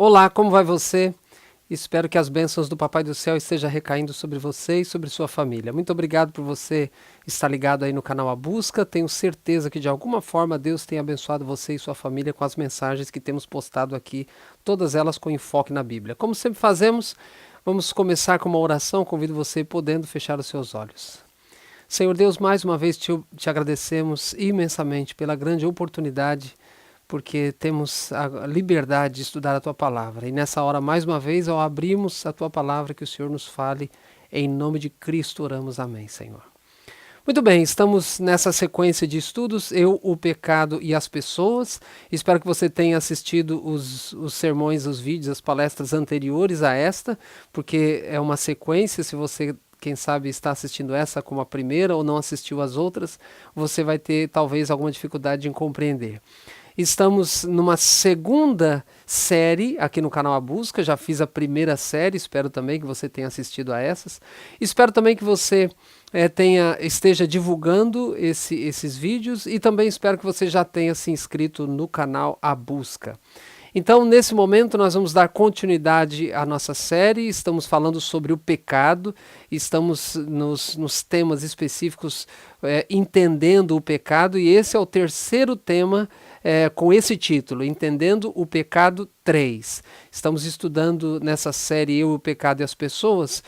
Olá, como vai você? Espero que as bênçãos do Papai do Céu estejam recaindo sobre você e sobre sua família. Muito obrigado por você estar ligado aí no canal A Busca. Tenho certeza que de alguma forma Deus tem abençoado você e sua família com as mensagens que temos postado aqui, todas elas com enfoque na Bíblia. Como sempre fazemos, vamos começar com uma oração. Convido você, podendo, fechar os seus olhos. Senhor Deus, mais uma vez te agradecemos imensamente pela grande oportunidade, porque temos a liberdade de estudar a Tua Palavra. E nessa hora, mais uma vez, ao abrirmos a Tua Palavra, que o Senhor nos fale, em nome de Cristo oramos, amém, Senhor. Muito bem, estamos nessa sequência de estudos, Eu, o Pecado e as Pessoas. Espero que você tenha assistido os sermões, os vídeos, as palestras anteriores a esta, porque é uma sequência. Se você, quem sabe, está assistindo essa como a primeira ou não assistiu as outras, você vai ter talvez alguma dificuldade em compreender. Estamos numa segunda série aqui no canal A Busca. Já fiz a primeira série, espero também que você tenha assistido a essas. Espero também que você esteja divulgando esses vídeos, e também espero que você já tenha se inscrito no canal A Busca. Então, nesse momento, nós vamos dar continuidade à nossa série. Estamos falando sobre o pecado, estamos nos temas específicos, entendendo o pecado, e esse é o terceiro tema com esse título, Entendendo o Pecado 3. Estamos estudando nessa série Eu, o Pecado e as Pessoas,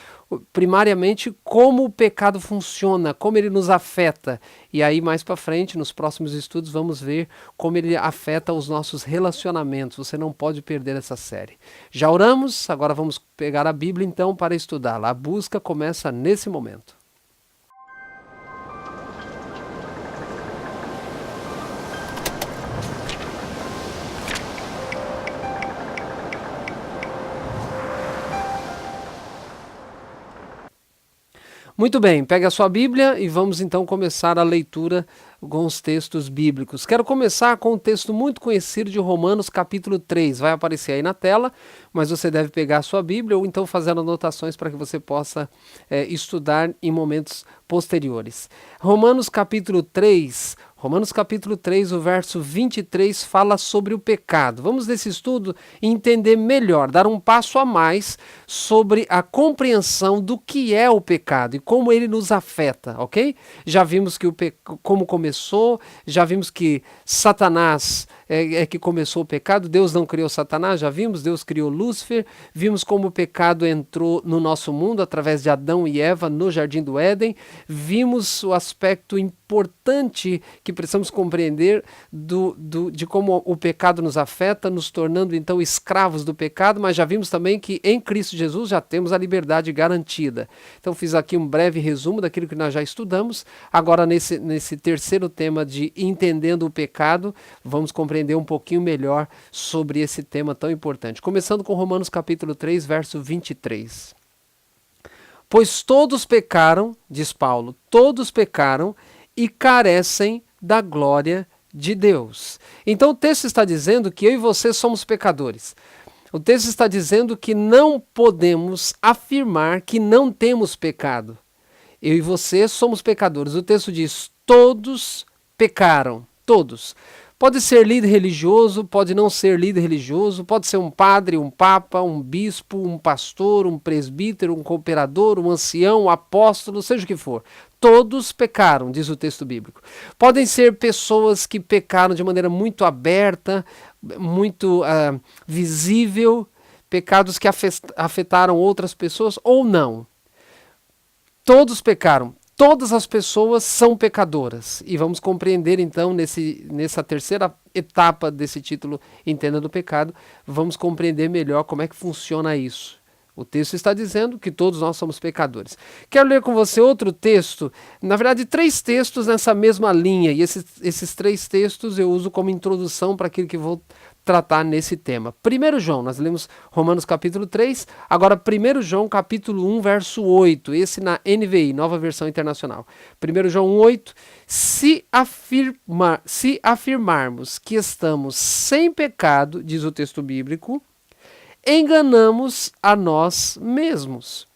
primariamente como o pecado funciona, como ele nos afeta. E aí mais para frente, nos próximos estudos, vamos ver como ele afeta os nossos relacionamentos. Você não pode perder essa série. Já oramos, agora vamos pegar a Bíblia então para estudá-la. A busca começa nesse momento. Muito bem, pegue a sua Bíblia e vamos então começar a leitura com os textos bíblicos. Quero começar com um texto muito conhecido de Romanos capítulo 3. Vai aparecer aí na tela, mas você deve pegar a sua Bíblia ou então fazer anotações para que você possa estudar em momentos posteriores. Romanos capítulo 3, o verso 23, fala sobre o pecado. Vamos nesse estudo entender melhor, dar um passo a mais sobre a compreensão do que é o pecado e como ele nos afeta, ok? Já vimos que como começou, já vimos que Satanás é que começou o pecado. Deus não criou Satanás, já vimos, Deus criou Lúcifer. Vimos como o pecado entrou no nosso mundo através de Adão e Eva no Jardim do Éden. Vimos o aspecto importante que precisamos compreender de como o pecado nos afeta, nos tornando então escravos do pecado, mas já vimos também que em Cristo Jesus já temos a liberdade garantida. Então fiz aqui um breve resumo daquilo que nós já estudamos. Agora nesse terceiro tema de Entendendo o Pecado, vamos compreender um pouquinho melhor sobre esse tema tão importante. Começando com Romanos capítulo 3, verso 23. Pois todos pecaram, diz Paulo, todos pecaram e carecem da glória de Deus. Então o texto está dizendo que eu e você somos pecadores. O texto está dizendo que não podemos afirmar que não temos pecado. Eu e você somos pecadores. O texto diz, todos pecaram, todos. Pode ser líder religioso, pode não ser líder religioso, pode ser um padre, um papa, um bispo, um pastor, um presbítero, um cooperador, um ancião, um apóstolo, seja o que for. Todos pecaram, diz o texto bíblico. Podem ser pessoas que pecaram de maneira muito aberta, muito visível, pecados que afetaram outras pessoas ou não. Todos pecaram. Todas as pessoas são pecadoras. E vamos compreender então, nessa terceira etapa desse título, Entendendo o Pecado, vamos compreender melhor como é que funciona isso. O texto está dizendo que todos nós somos pecadores. Quero ler com você outro texto, na verdade 3 textos nessa mesma linha, e esses 3 textos eu uso como introdução para aquilo que vou tratar nesse tema. 1 João, nós lemos Romanos capítulo 3, agora 1 João capítulo 1, verso 8, esse na NVI, Nova Versão Internacional. 1 João 8, se afirmarmos que estamos sem pecado, diz o texto bíblico, enganamos a nós mesmos.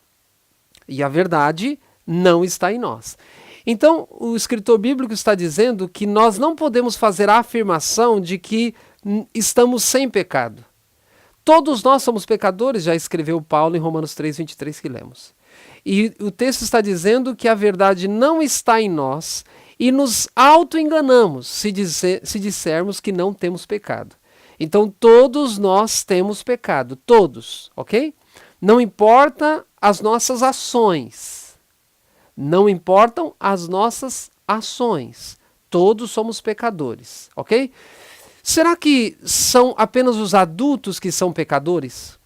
E a verdade não está em nós. Então, o escritor bíblico está dizendo que nós não podemos fazer a afirmação de que estamos sem pecado. Todos nós somos pecadores, já escreveu Paulo em Romanos 3:23 que lemos. E o texto está dizendo que a verdade não está em nós e nos auto-enganamos se dissermos que não temos pecado. Então todos nós temos pecado, todos, ok? Não importa as nossas ações, não importam as nossas ações, todos somos pecadores, ok? Será que são apenas os adultos que são pecadores?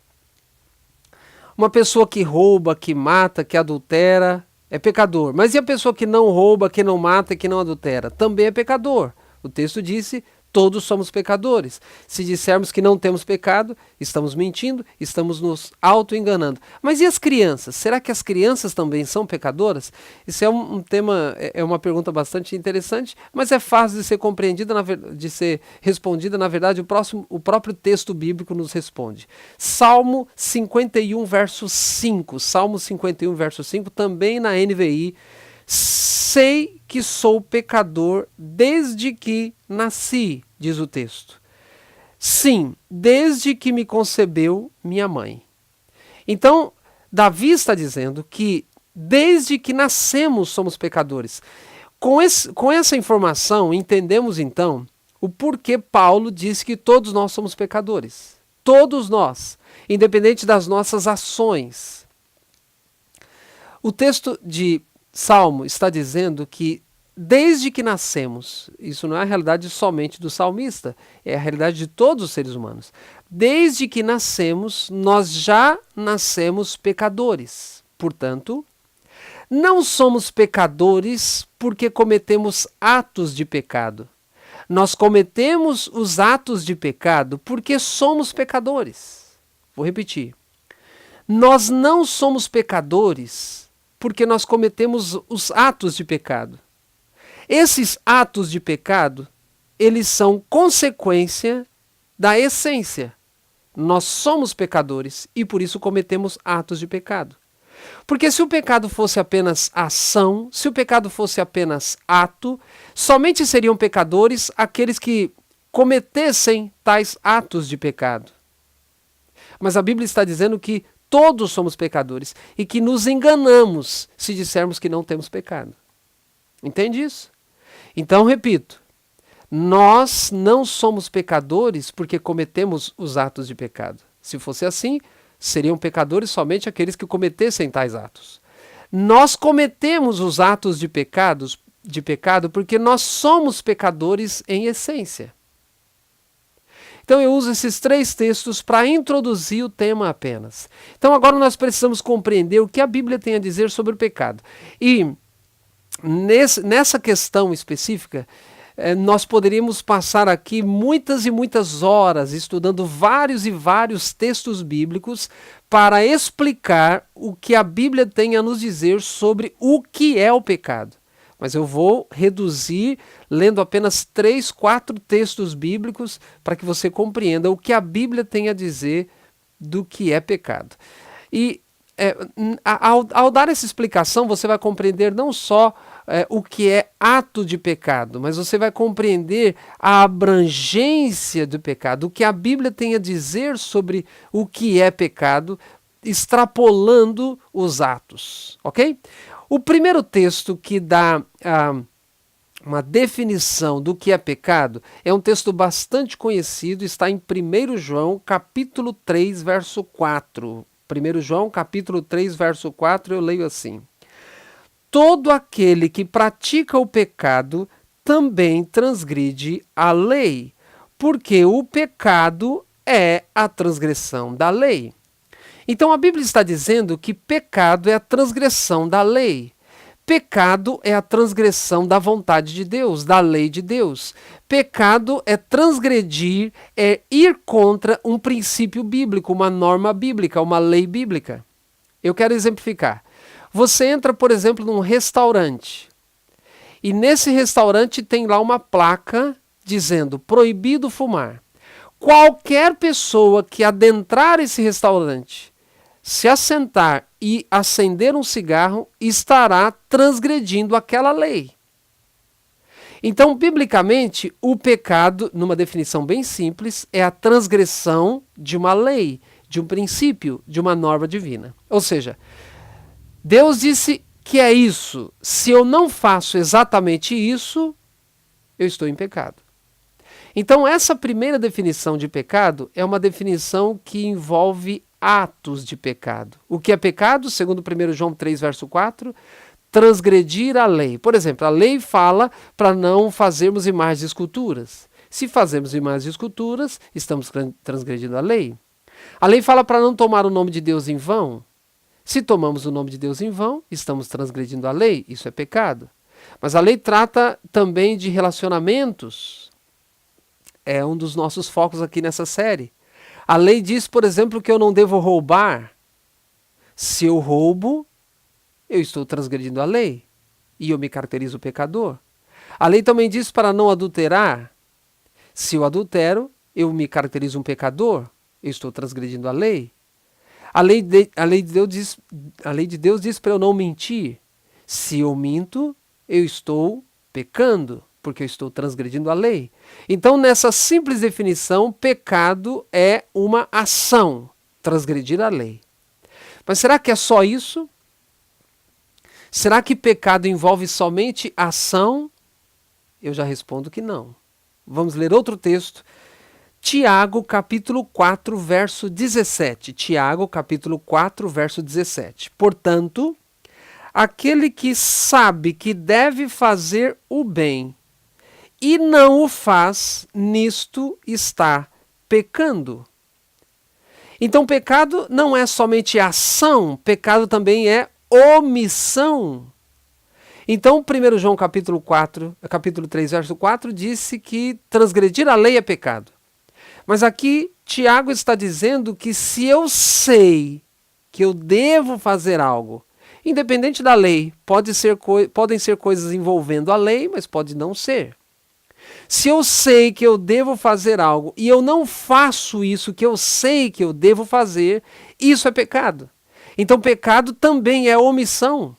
Uma pessoa que rouba, que mata, que adultera é pecador. Mas e a pessoa que não rouba, que não mata e que não adultera? Também é pecador. O texto disse: todos somos pecadores. Se dissermos que não temos pecado, estamos mentindo, estamos nos auto-enganando. Mas e as crianças? Será que as crianças também são pecadoras? Isso é um tema, é uma pergunta bastante interessante, mas é fácil de ser compreendida, de ser respondida. Na verdade, o próprio texto bíblico nos responde. Salmo 51, verso 5. Salmo 51, verso 5, também na NVI. Sei que sou pecador desde que nasci, diz o texto. Sim, desde que me concebeu minha mãe. Então, Davi está dizendo que desde que nascemos somos pecadores. Com essa informação, entendemos então o porquê Paulo diz que todos nós somos pecadores. Todos nós, independente das nossas ações. O texto de Salmo está dizendo que desde que nascemos, isso não é a realidade somente do salmista, é a realidade de todos os seres humanos. Desde que nascemos, nós já nascemos pecadores. Portanto, não somos pecadores porque cometemos atos de pecado. Nós cometemos os atos de pecado porque somos pecadores. Vou repetir. Nós não somos pecadores porque nós cometemos os atos de pecado. Esses atos de pecado, eles são consequência da essência. Nós somos pecadores e por isso cometemos atos de pecado. Porque se o pecado fosse apenas ação, se o pecado fosse apenas ato, somente seriam pecadores aqueles que cometessem tais atos de pecado. Mas a Bíblia está dizendo que todos somos pecadores e que nos enganamos se dissermos que não temos pecado. Entende isso? Então, repito, nós não somos pecadores porque cometemos os atos de pecado. Se fosse assim, seriam pecadores somente aqueles que cometessem tais atos. Nós cometemos os atos de pecado porque nós somos pecadores em essência. Então eu uso esses 3 textos para introduzir o tema apenas. Então agora nós precisamos compreender o que a Bíblia tem a dizer sobre o pecado. E nessa questão específica, nós poderíamos passar aqui muitas e muitas horas estudando vários e vários textos bíblicos para explicar o que a Bíblia tem a nos dizer sobre o que é o pecado. Mas eu vou reduzir lendo apenas 3, 4 textos bíblicos para que você compreenda o que a Bíblia tem a dizer do que é pecado. E ao dar essa explicação, você vai compreender não só o que é ato de pecado, mas você vai compreender a abrangência do pecado, o que a Bíblia tem a dizer sobre o que é pecado, extrapolando os atos, ok? O primeiro texto que dá uma definição do que é pecado é um texto bastante conhecido, está em 1 João, capítulo 3, verso 4. 1 João, capítulo 3, verso 4, eu leio assim: todo aquele que pratica o pecado também transgride a lei, porque o pecado é a transgressão da lei. Então a Bíblia está dizendo que pecado é a transgressão da lei. Pecado é a transgressão da vontade de Deus, da lei de Deus. Pecado é transgredir, é ir contra um princípio bíblico, uma norma bíblica, uma lei bíblica. Eu quero exemplificar. Você entra, por exemplo, num restaurante. E nesse restaurante tem lá uma placa dizendo proibido fumar. Qualquer pessoa que adentrar esse restaurante, se assentar e acender um cigarro, estará transgredindo aquela lei. Então, biblicamente, o pecado, numa definição bem simples, é a transgressão de uma lei, de um princípio, de uma norma divina. Ou seja, Deus disse que é isso. Se eu não faço exatamente isso, eu estou em pecado. Então, essa primeira definição de pecado é uma definição que envolve atos de pecado. O que é pecado? Segundo 1 João 3, verso 4, transgredir a lei. Por exemplo, a lei fala para não fazermos imagens de esculturas. Se fazemos imagens de esculturas, estamos transgredindo a lei. A lei fala para não tomar o nome de Deus em vão. Se tomamos o nome de Deus em vão, estamos transgredindo a lei. Isso é pecado. Mas a lei trata também de relacionamentos. É um dos nossos focos aqui nessa série. A lei diz, por exemplo, que eu não devo roubar. Se eu roubo, eu estou transgredindo a lei e eu me caracterizo pecador. A lei também diz para não adulterar. Se eu adultero, eu me caracterizo um pecador, eu estou transgredindo a lei. A lei de Deus diz para eu não mentir. Se eu minto, eu estou pecando, porque eu estou transgredindo a lei. Então, nessa simples definição, pecado é uma ação, transgredir a lei. Mas será que é só isso? Será que pecado envolve somente ação? Eu já respondo que não. Vamos ler outro texto. Tiago, capítulo 4, verso 17. Tiago, capítulo 4, verso 17. Portanto, aquele que sabe que deve fazer o bem e não o faz, nisto está pecando. Então, pecado não é somente ação, pecado também é omissão. Então, 1 João capítulo 3, verso 4, disse que transgredir a lei é pecado. Mas aqui, Tiago está dizendo que se eu sei que eu devo fazer algo, independente da lei, podem ser coisas envolvendo a lei, mas pode não ser. Se eu sei que eu devo fazer algo e eu não faço isso que eu sei que eu devo fazer, isso é pecado. Então, pecado também é omissão.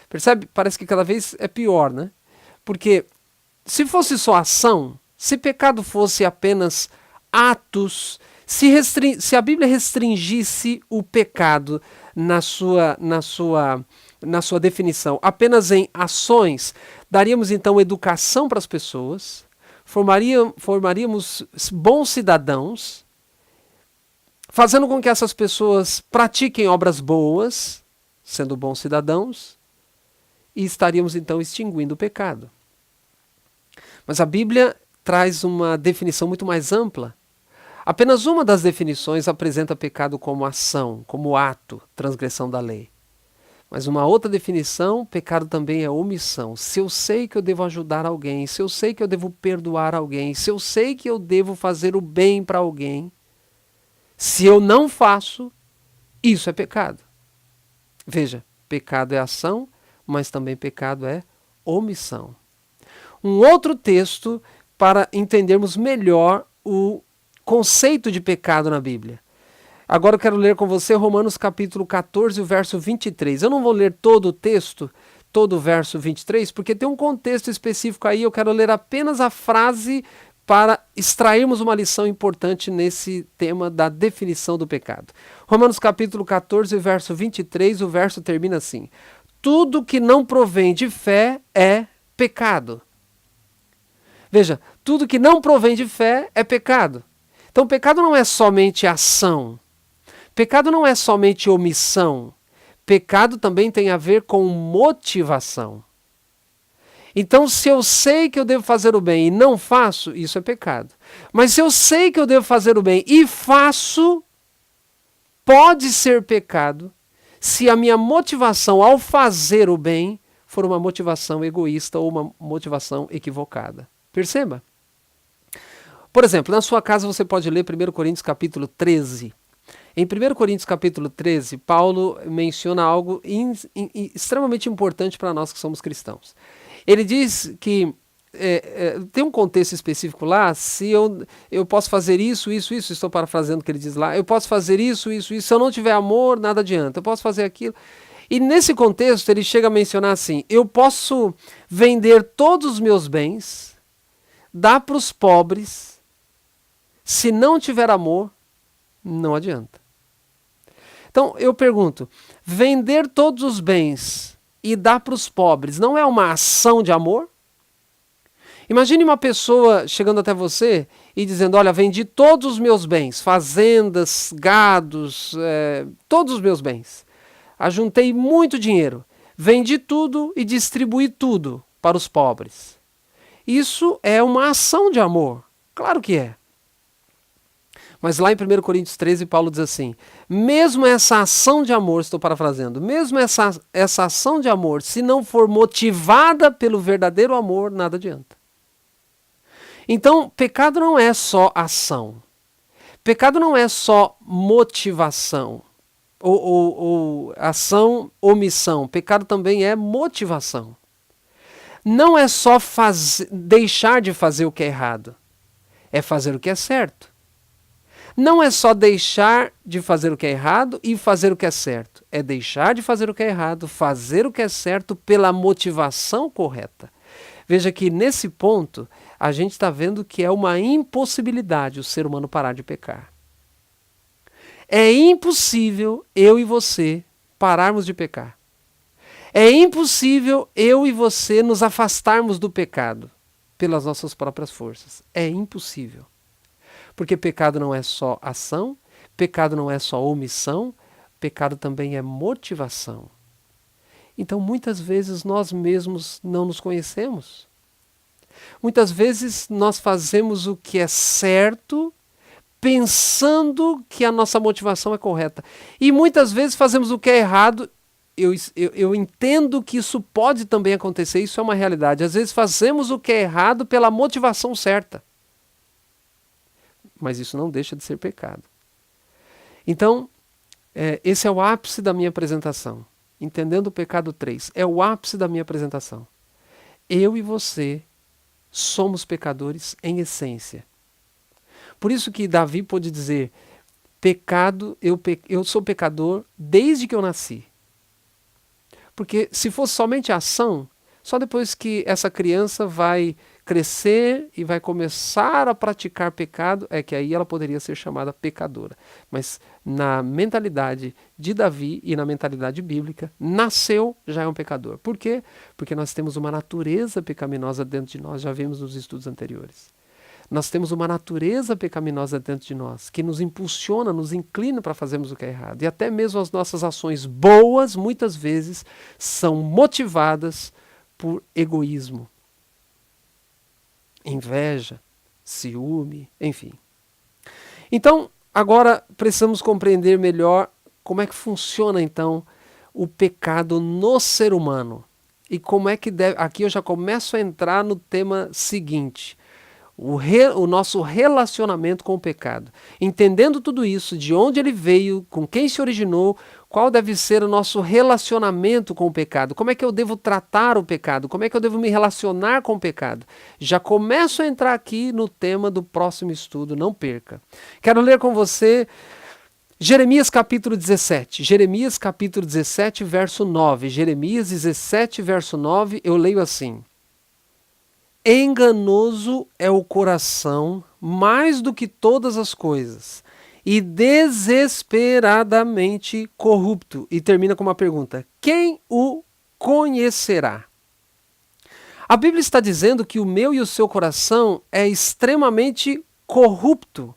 Percebe? Parece que cada vez é pior, né? Porque se fosse só ação, se pecado fosse apenas atos, se a Bíblia restringisse o pecado na sua definição apenas em ações, daríamos então educação para as pessoas, formaríamos bons cidadãos, fazendo com que essas pessoas pratiquem obras boas, sendo bons cidadãos, e estaríamos então extinguindo o pecado. Mas a Bíblia traz uma definição muito mais ampla. Apenas uma das definições apresenta pecado como ação, como ato, transgressão da lei. Mas uma outra definição, pecado também é omissão. Se eu sei que eu devo ajudar alguém, se eu sei que eu devo perdoar alguém, se eu sei que eu devo fazer o bem para alguém, se eu não faço, isso é pecado. Veja, pecado é ação, mas também pecado é omissão. Um outro texto para entendermos melhor o conceito de pecado na Bíblia. Agora eu quero ler com você Romanos capítulo 14, o verso 23. Eu não vou ler todo o texto, todo o verso 23, porque tem um contexto específico aí, eu quero ler apenas a frase para extrairmos uma lição importante nesse tema da definição do pecado. Romanos capítulo 14, verso 23, o verso termina assim: tudo que não provém de fé é pecado. Veja, tudo que não provém de fé é pecado. Então, pecado não é somente ação. Pecado não é somente omissão. Pecado também tem a ver com motivação. Então, se eu sei que eu devo fazer o bem e não faço, isso é pecado. Mas se eu sei que eu devo fazer o bem e faço, pode ser pecado se a minha motivação ao fazer o bem for uma motivação egoísta ou uma motivação equivocada. Perceba? Por exemplo, na sua casa você pode ler 1 Coríntios capítulo 13. Em 1 Coríntios capítulo 13, Paulo menciona algo extremamente importante para nós que somos cristãos. Ele diz que tem um contexto específico lá, se eu posso fazer isso, estou parafraseando o que ele diz lá, eu posso fazer isso, se eu não tiver amor, nada adianta, eu posso fazer aquilo. E nesse contexto ele chega a mencionar assim: eu posso vender todos os meus bens, dar para os pobres, se não tiver amor, não adianta. Então eu pergunto, vender todos os bens e dar para os pobres não é uma ação de amor? Imagine uma pessoa chegando até você e dizendo: olha, vendi todos os meus bens, fazendas, gados, todos os meus bens. Ajuntei muito dinheiro, vendi tudo e distribuí tudo para os pobres. Isso é uma ação de amor, claro que é. Mas lá em 1 Coríntios 13, Paulo diz assim: mesmo essa ação de amor, estou parafraseando, mesmo essa ação de amor, se não for motivada pelo verdadeiro amor, nada adianta. Então, pecado não é só ação. Pecado não é só motivação. Ou ação, omissão. Pecado também é motivação. Não é só deixar de fazer o que é errado. É fazer o que é certo. Não é só deixar de fazer o que é errado e fazer o que é certo. É deixar de fazer o que é errado, fazer o que é certo pela motivação correta. Veja que nesse ponto a gente está vendo que é uma impossibilidade o ser humano parar de pecar. É impossível eu e você pararmos de pecar. É impossível eu e você nos afastarmos do pecado pelas nossas próprias forças. É impossível. Porque pecado não é só ação, pecado não é só omissão, pecado também é motivação. Então, muitas vezes nós mesmos não nos conhecemos. Muitas vezes nós fazemos o que é certo, pensando que a nossa motivação é correta. E muitas vezes fazemos o que é errado. Eu entendo que isso pode também acontecer, isso é uma realidade. Às vezes fazemos o que é errado pela motivação certa. Mas isso não deixa de ser pecado. Então, esse é o ápice da minha apresentação. Entendendo o pecado 3, é o ápice da minha apresentação. Eu e você somos pecadores em essência. Por isso que Davi pôde dizer: pecado, eu sou pecador desde que eu nasci. Porque se fosse somente a ação, só depois que essa criança vai crescer e vai começar a praticar pecado, é que aí ela poderia ser chamada pecadora. Mas na mentalidade de Davi e na mentalidade bíblica, nasceu já é um pecador. Por quê? Porque nós temos uma natureza pecaminosa dentro de nós, já vimos nos estudos anteriores. Nós temos uma natureza pecaminosa dentro de nós, que nos impulsiona, nos inclina para fazermos o que é errado. E até mesmo as nossas ações boas, muitas vezes, são motivadas por egoísmo, inveja, ciúme, enfim. Então, agora precisamos compreender melhor como é que funciona, então, o pecado no ser humano. E como é que deve... Aqui eu já começo a entrar no tema seguinte: o nosso relacionamento com o pecado. Entendendo tudo isso, de onde ele veio, com quem se originou, qual deve ser o nosso relacionamento com o pecado, como é que eu devo tratar o pecado, como é que eu devo me relacionar com o pecado. Já começo a entrar aqui no tema do próximo estudo, não perca. Quero ler com você Jeremias capítulo 17. Jeremias capítulo 17, verso 9. Jeremias 17, verso 9, eu leio assim: enganoso é o coração mais do que todas as coisas, e desesperadamente corrupto. E termina com uma pergunta: quem o conhecerá? A Bíblia está dizendo que o meu e o seu coração é extremamente corrupto,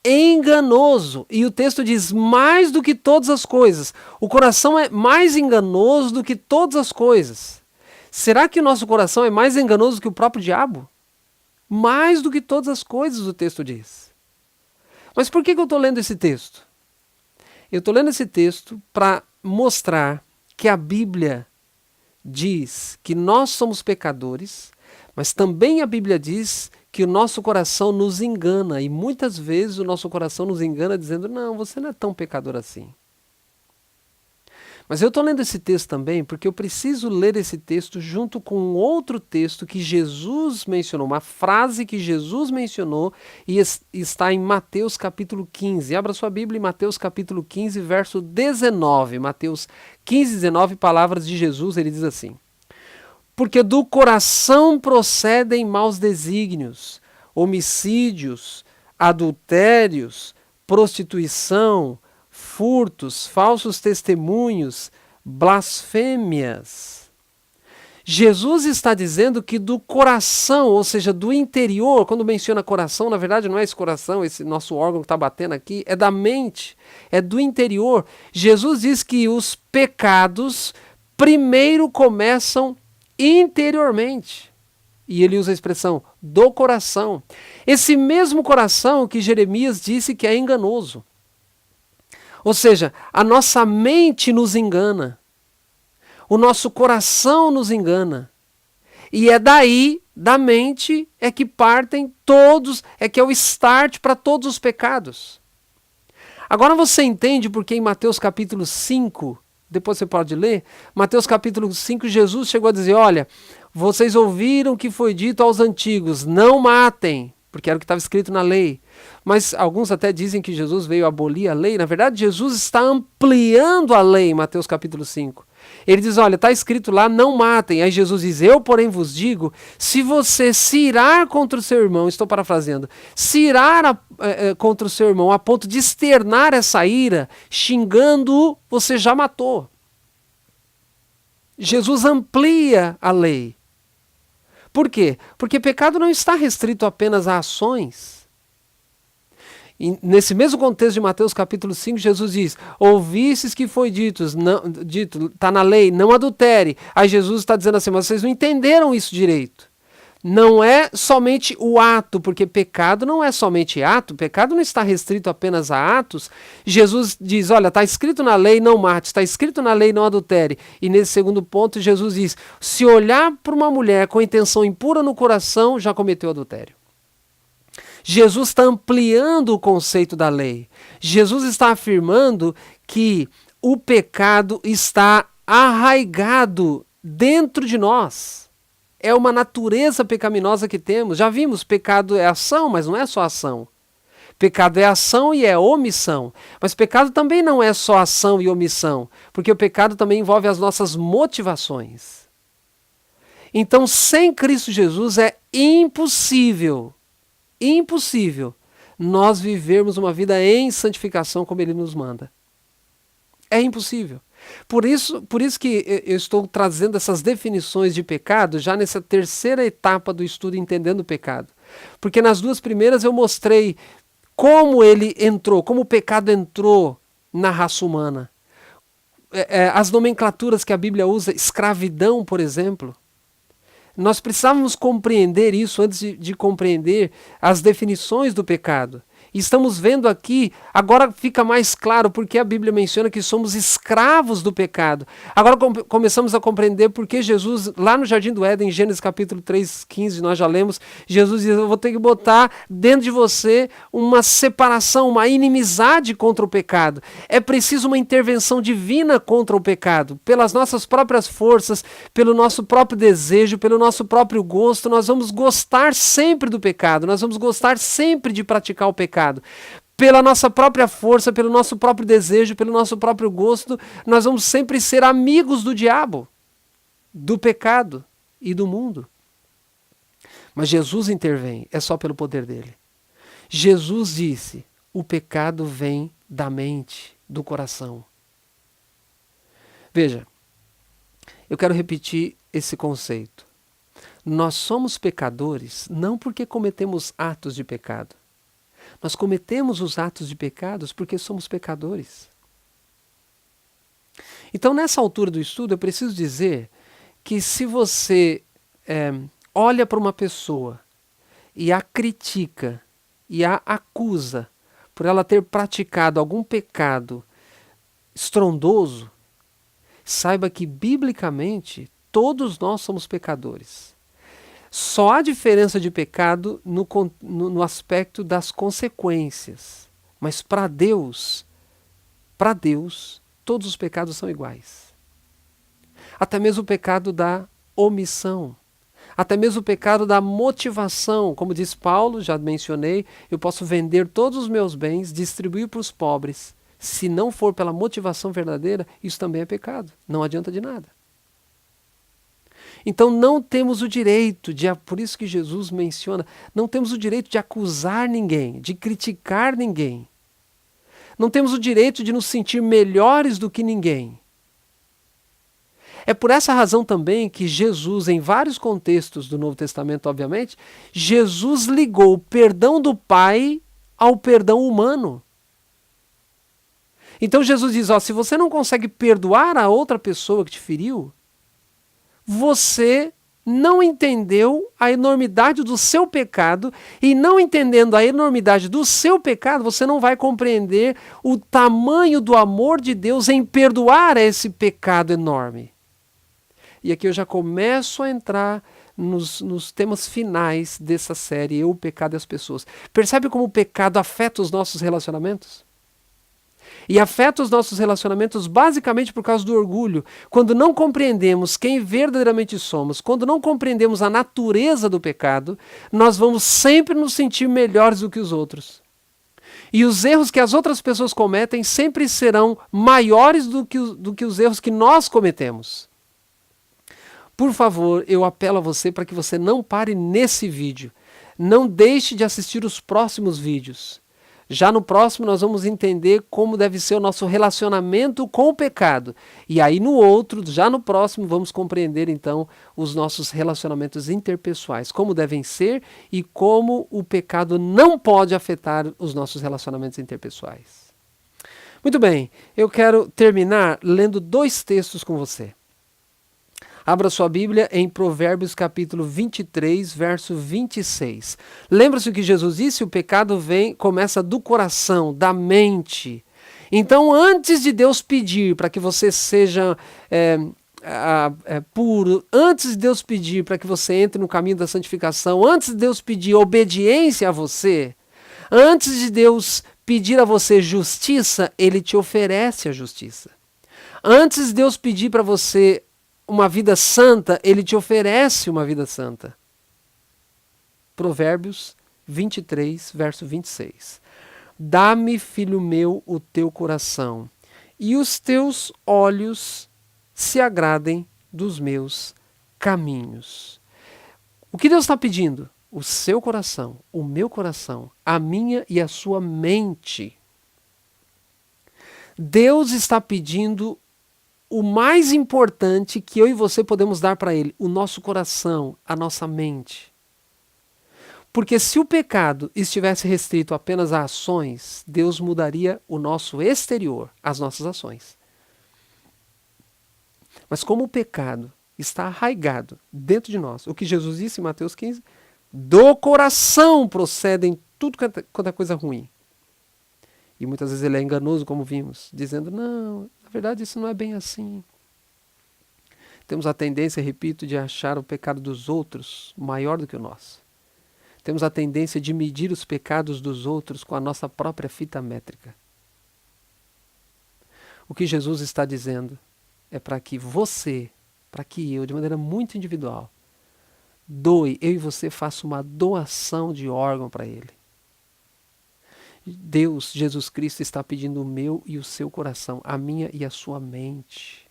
enganoso. E o texto diz mais do que todas as coisas. O coração é mais enganoso do que todas as coisas. Será que o nosso coração é mais enganoso que o próprio diabo? Mais do que todas as coisas, o texto diz. Mas por que eu estou lendo esse texto? Eu estou lendo esse texto para mostrar que a Bíblia diz que nós somos pecadores, mas também a Bíblia diz que o nosso coração nos engana. E muitas vezes o nosso coração nos engana dizendo: não, você não é tão pecador assim. Mas eu estou lendo esse texto também porque eu preciso ler esse texto junto com um outro texto que Jesus mencionou, uma frase que Jesus mencionou e está em Mateus capítulo 15. Abra sua Bíblia em Mateus capítulo 15, verso 19. Mateus 15, 19, palavras de Jesus, ele diz assim: porque do coração procedem maus desígnios, homicídios, adultérios, prostituição, furtos, falsos testemunhos, blasfêmias. Jesus está dizendo que do coração, ou seja, do interior, quando menciona coração, na verdade não é esse coração, esse nosso órgão que está batendo aqui, é da mente, é do interior. Jesus diz que os pecados primeiro começam interiormente. E ele usa a expressão do coração. Esse mesmo coração que Jeremias disse que é enganoso. Ou seja, a nossa mente nos engana. O nosso coração nos engana. E é daí, da mente, é que partem todos, é que é o start para todos os pecados. Agora você entende porque em Mateus capítulo 5, depois você pode ler, Mateus capítulo 5, Jesus chegou a dizer, olha, vocês ouviram que foi dito aos antigos, não matem, porque era o que estava escrito na lei. Mas alguns até dizem que Jesus veio abolir a lei. Na verdade, Jesus está ampliando a lei em Mateus capítulo 5. Ele diz, olha, está escrito lá, não matem. Aí Jesus diz, eu porém vos digo, se você se irar contra o seu irmão, estou parafraseando, se irar contra o seu irmão a ponto de externar essa ira, xingando-o, você já matou. Jesus amplia a lei. Por quê? Porque pecado não está restrito apenas a ações. E nesse mesmo contexto de Mateus capítulo 5, Jesus diz, ouvistes que foi dito, está na lei, não adultere. Aí Jesus está dizendo assim, mas vocês não entenderam isso direito. Não é somente o ato, porque pecado não é somente ato, pecado não está restrito apenas a atos. Jesus diz, olha, está escrito na lei, não mate, está escrito na lei, não adultere. E nesse segundo ponto, Jesus diz, se olhar para uma mulher com intenção impura no coração, já cometeu adultério. Jesus está ampliando o conceito da lei. Jesus está afirmando que o pecado está arraigado dentro de nós. É uma natureza pecaminosa que temos. Já vimos, pecado é ação, mas não é só ação. Pecado é ação e é omissão. Mas pecado também não é só ação e omissão, porque o pecado também envolve as nossas motivações. Então, sem Cristo Jesus é impossível nós vivermos uma vida em santificação como Ele nos manda. É impossível. Por isso que eu estou trazendo essas definições de pecado já nessa terceira etapa do estudo Entendendo o Pecado. Porque nas duas primeiras eu mostrei como ele entrou, como o pecado entrou na raça humana. As nomenclaturas que a Bíblia usa, escravidão, por exemplo. Nós precisávamos compreender isso antes de compreender as definições do pecado. E estamos vendo aqui, agora fica mais claro porque a Bíblia menciona que somos escravos do pecado. Agora começamos a compreender porque Jesus, lá no Jardim do Éden, em Gênesis capítulo 3, 15, nós já lemos, Jesus diz, eu vou ter que botar dentro de você uma separação, uma inimizade contra o pecado. É preciso uma intervenção divina contra o pecado. Pelas nossas próprias forças, pelo nosso próprio desejo, pelo nosso próprio gosto, nós vamos gostar sempre do pecado, nós vamos gostar sempre de praticar o pecado. Pela nossa própria força, pelo nosso próprio desejo, pelo nosso próprio gosto, nós vamos sempre ser amigos do diabo, do pecado e do mundo. Mas Jesus intervém, é só pelo poder dele. Jesus disse, o pecado vem da mente, do coração. Veja, eu quero repetir esse conceito. Nós somos pecadores não porque cometemos atos de pecado. Nós cometemos os atos de pecados porque somos pecadores. Então, nessa altura do estudo, eu preciso dizer que se você olha para uma pessoa e a critica e a acusa por ela ter praticado algum pecado estrondoso, saiba que, biblicamente, todos nós somos pecadores. Só há diferença de pecado no aspecto das consequências. Mas para Deus, todos os pecados são iguais. Até mesmo o pecado da omissão. Até mesmo o pecado da motivação. Como diz Paulo, já mencionei, eu posso vender todos os meus bens, distribuir para os pobres. Se não for pela motivação verdadeira, isso também é pecado. Não adianta de nada. Então não temos o direito por isso que Jesus menciona, não temos o direito de acusar ninguém, de criticar ninguém. Não temos o direito de nos sentir melhores do que ninguém. É por essa razão também que Jesus, em vários contextos do Novo Testamento, obviamente, Jesus ligou o perdão do Pai ao perdão humano. Então Jesus diz, se você não consegue perdoar a outra pessoa que te feriu, você não entendeu a enormidade do seu pecado, e não entendendo a enormidade do seu pecado, você não vai compreender o tamanho do amor de Deus em perdoar esse pecado enorme. E aqui eu já começo a entrar nos temas finais dessa série, Eu, o Pecado e as Pessoas. Percebe como o pecado afeta os nossos relacionamentos? E afeta os nossos relacionamentos basicamente por causa do orgulho. Quando não compreendemos quem verdadeiramente somos, quando não compreendemos a natureza do pecado, nós vamos sempre nos sentir melhores do que os outros. E os erros que as outras pessoas cometem sempre serão maiores do que os erros que nós cometemos. Por favor, eu apelo a você para que você não pare nesse vídeo. Não deixe de assistir os próximos vídeos. Já no próximo nós vamos entender como deve ser o nosso relacionamento com o pecado. E aí no outro, já no próximo, vamos compreender então os nossos relacionamentos interpessoais, como devem ser e como o pecado não pode afetar os nossos relacionamentos interpessoais. Muito bem, eu quero terminar lendo 2 textos com você. Abra sua Bíblia em Provérbios capítulo 23, verso 26. Lembra-se o que Jesus disse? O pecado começa do coração, da mente. Então, antes de Deus pedir para que você seja puro, antes de Deus pedir para que você entre no caminho da santificação, antes de Deus pedir obediência a você, antes de Deus pedir a você justiça, Ele te oferece a justiça. Antes de Deus pedir para você uma vida santa, Ele te oferece uma vida santa. Provérbios 23, verso 26. Dá-me, filho meu, o teu coração, e os teus olhos se agradem dos meus caminhos. O que Deus está pedindo? O seu coração, o meu coração, a minha e a sua mente. Deus está pedindo o mais importante que eu e você podemos dar para Ele, o nosso coração, a nossa mente. Porque se o pecado estivesse restrito apenas a ações, Deus mudaria o nosso exterior, as nossas ações. Mas como o pecado está arraigado dentro de nós, o que Jesus disse em Mateus 15, do coração procedem tudo quanto é coisa ruim. E muitas vezes ele é enganoso, como vimos, dizendo, não, na verdade isso não é bem assim. Temos a tendência, repito, de achar o pecado dos outros maior do que o nosso. Temos a tendência de medir os pecados dos outros com a nossa própria fita métrica. O que Jesus está dizendo é para que você, para que eu, de maneira muito individual, eu e você faça uma doação de órgão para Ele. Deus, Jesus Cristo, está pedindo o meu e o seu coração, a minha e a sua mente,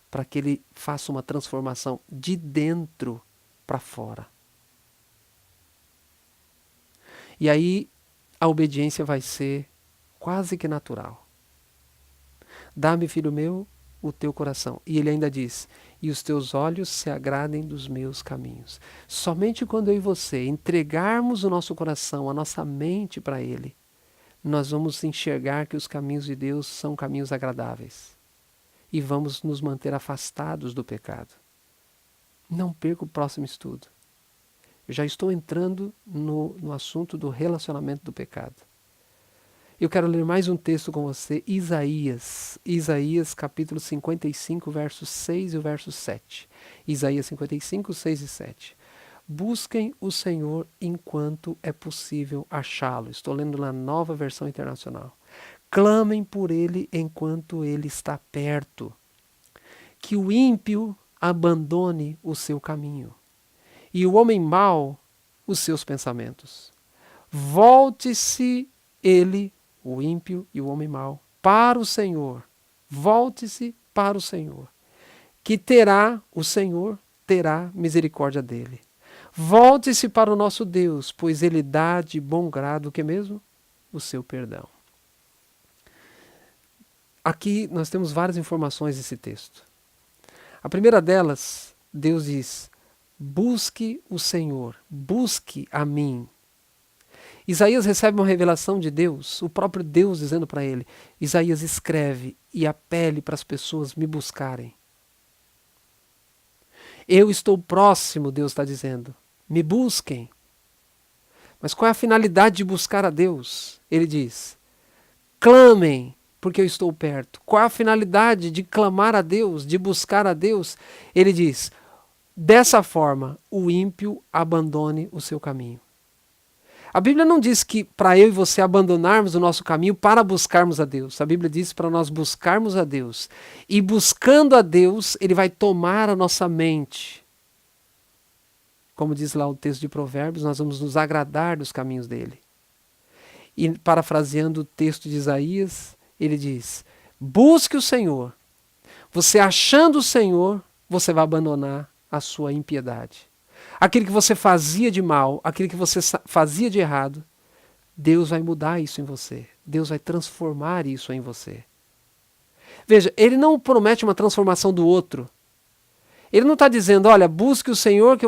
para que Ele faça uma transformação de dentro para fora. E aí a obediência vai ser quase que natural. Dá-me, filho meu, o teu coração. E ele ainda diz, e os teus olhos se agradem dos meus caminhos. Somente quando eu e você entregarmos o nosso coração, a nossa mente para Ele, nós vamos enxergar que os caminhos de Deus são caminhos agradáveis. E vamos nos manter afastados do pecado. Não perca o próximo estudo. Eu já estou entrando no assunto do relacionamento do pecado. Eu quero ler mais um texto com você, Isaías capítulo 55, versos 6 e o verso 7. Isaías 55, 6 e 7. Busquem o Senhor enquanto é possível achá-lo. Estou lendo na Nova Versão Internacional. Clamem por ele enquanto ele está perto. Que o ímpio abandone o seu caminho e o homem mau os seus pensamentos. Volte-se ele, o ímpio e o homem mau, para o Senhor. Volte-se para o Senhor, que o Senhor terá misericórdia dele. Volte-se para o nosso Deus, pois ele dá de bom grado o que mesmo? O seu perdão. Aqui nós temos várias informações nesse texto. A primeira delas, Deus diz: busque o Senhor, busque a mim. Isaías recebe uma revelação de Deus, o próprio Deus dizendo para ele: Isaías, escreve e apele para as pessoas me buscarem. Eu estou próximo, Deus está dizendo, me busquem. Mas qual é a finalidade de buscar a Deus? Ele diz: clamem, porque eu estou perto. Qual é a finalidade de clamar a Deus, de buscar a Deus? Ele diz: dessa forma, o ímpio abandone o seu caminho. A Bíblia não diz que para eu e você abandonarmos o nosso caminho para buscarmos a Deus. A Bíblia diz para nós buscarmos a Deus. E buscando a Deus, Ele vai tomar a nossa mente. Como diz lá o texto de Provérbios, nós vamos nos agradar dos caminhos dele. E parafraseando o texto de Isaías, ele diz: busque o Senhor. Você achando o Senhor, você vai abandonar a sua impiedade. Aquilo que você fazia de mal, aquilo que você fazia de errado, Deus vai mudar isso em você. Deus vai transformar isso em você. Veja, ele não promete uma transformação do outro. Ele não está dizendo: olha, busque o Senhor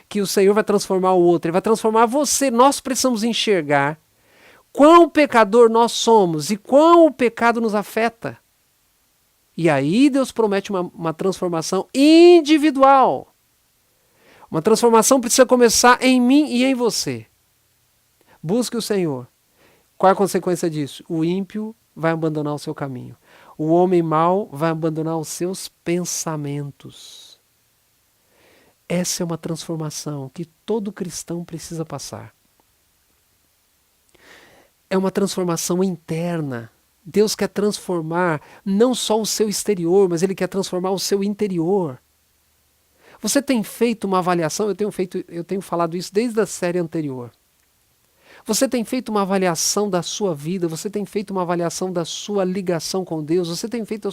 que o Senhor vai transformar o outro. Ele vai transformar você. Nós precisamos enxergar quão pecador nós somos e quão o pecado nos afeta. E aí Deus promete uma transformação individual. Uma transformação precisa começar em mim e em você. Busque o Senhor. Qual é a consequência disso? O ímpio vai abandonar o seu caminho. O homem mau vai abandonar os seus pensamentos. Essa é uma transformação que todo cristão precisa passar. É uma transformação interna. Deus quer transformar não só o seu exterior, mas Ele quer transformar o seu interior. Você tem feito uma avaliação, eu tenho falado isso desde a série anterior. Você tem feito uma avaliação da sua vida, você tem feito uma avaliação da sua ligação com Deus, você tem feito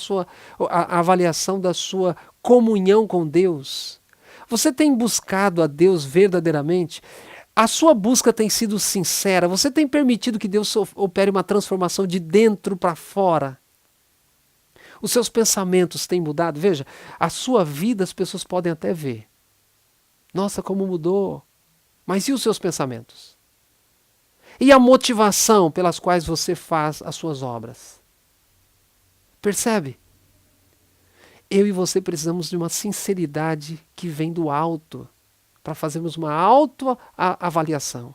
a avaliação da sua comunhão com Deus. Você tem buscado a Deus verdadeiramente? A sua busca tem sido sincera? Você tem permitido que Deus opere uma transformação de dentro para fora? Os seus pensamentos têm mudado? Veja, a sua vida as pessoas podem até ver. Nossa, como mudou. Mas e os seus pensamentos? E a motivação pelas quais você faz as suas obras? Percebe? Eu e você precisamos de uma sinceridade que vem do alto, para fazermos uma autoavaliação.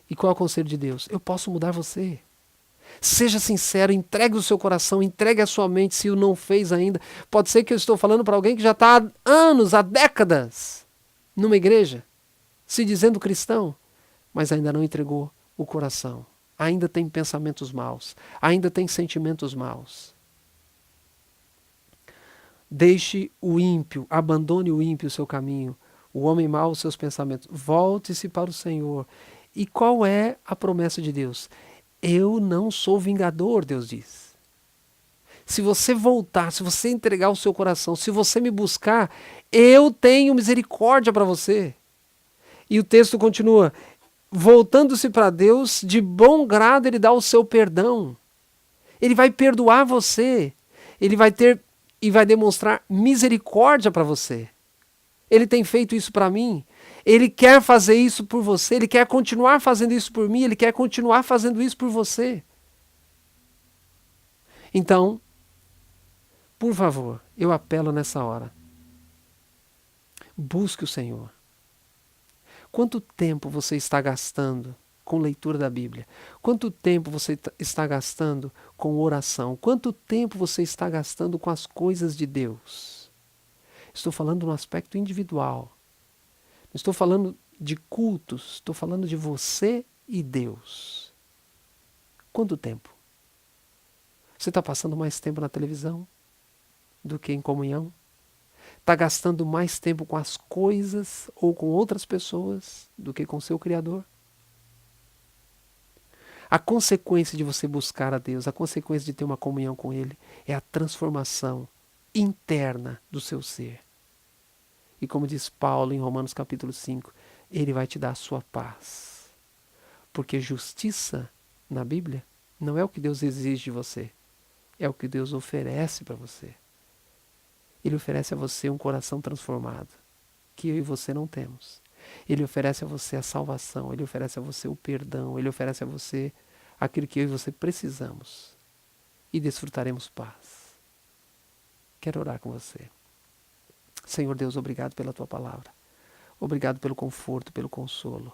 E qual é o conselho de Deus? Eu posso mudar você. Seja sincero, entregue o seu coração, entregue a sua mente se o não fez ainda. Pode ser que eu estou falando para alguém que já está há anos, há décadas, numa igreja, se dizendo cristão, mas ainda não entregou o coração. Ainda tem pensamentos maus, ainda tem sentimentos maus. Deixe o ímpio, abandone o ímpio o seu caminho, o homem mau os seus pensamentos. Volte-se para o Senhor. E qual é a promessa de Deus? Eu não sou vingador, Deus diz. Se você voltar, se você entregar o seu coração, se você me buscar, eu tenho misericórdia para você. E o texto continua: voltando-se para Deus, de bom grado Ele dá o seu perdão. Ele vai perdoar você. Ele vai ter e vai demonstrar misericórdia para você. Ele tem feito isso para mim. Ele quer fazer isso por você. Ele quer continuar fazendo isso por mim. Ele quer continuar fazendo isso por você. Então, por favor, eu apelo nessa hora. Busque o Senhor. Quanto tempo você está gastando com leitura da Bíblia? Quanto tempo você está gastando com oração? Quanto tempo você está gastando com as coisas de Deus? Estou falando no aspecto individual. Não estou falando de cultos, estou falando de você e Deus. Quanto tempo? Você está passando mais tempo na televisão do que em comunhão? Está gastando mais tempo com as coisas ou com outras pessoas do que com seu Criador? A consequência de você buscar a Deus, a consequência de ter uma comunhão com Ele, é a transformação interna do seu ser. E como diz Paulo em Romanos capítulo 5, Ele vai te dar a sua paz. Porque justiça, na Bíblia, não é o que Deus exige de você, é o que Deus oferece para você. Ele oferece a você um coração transformado, que eu e você não temos. Ele oferece a você a salvação, Ele oferece a você o perdão, Ele oferece a você aquilo que eu e você precisamos. E desfrutaremos paz. Quero orar com você. Senhor Deus, obrigado pela Tua palavra. Obrigado pelo conforto, pelo consolo.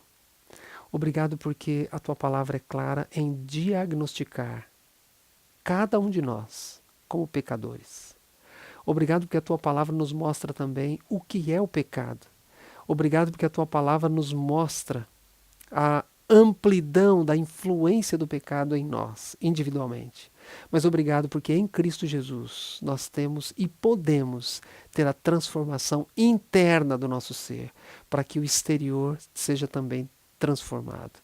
Obrigado porque a Tua palavra é clara em diagnosticar cada um de nós como pecadores. Obrigado porque a Tua palavra nos mostra também o que é o pecado. Obrigado porque a Tua palavra nos mostra a amplidão da influência do pecado em nós, individualmente. Mas obrigado porque em Cristo Jesus nós temos e podemos ter a transformação interna do nosso ser, para que o exterior seja também transformado.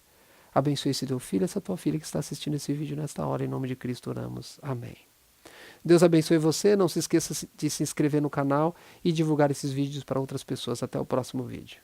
Abençoe esse teu filho, essa tua filha que está assistindo esse vídeo nesta hora, em nome de Cristo oramos. Amém. Deus abençoe você, não se esqueça de se inscrever no canal e divulgar esses vídeos para outras pessoas. Até o próximo vídeo.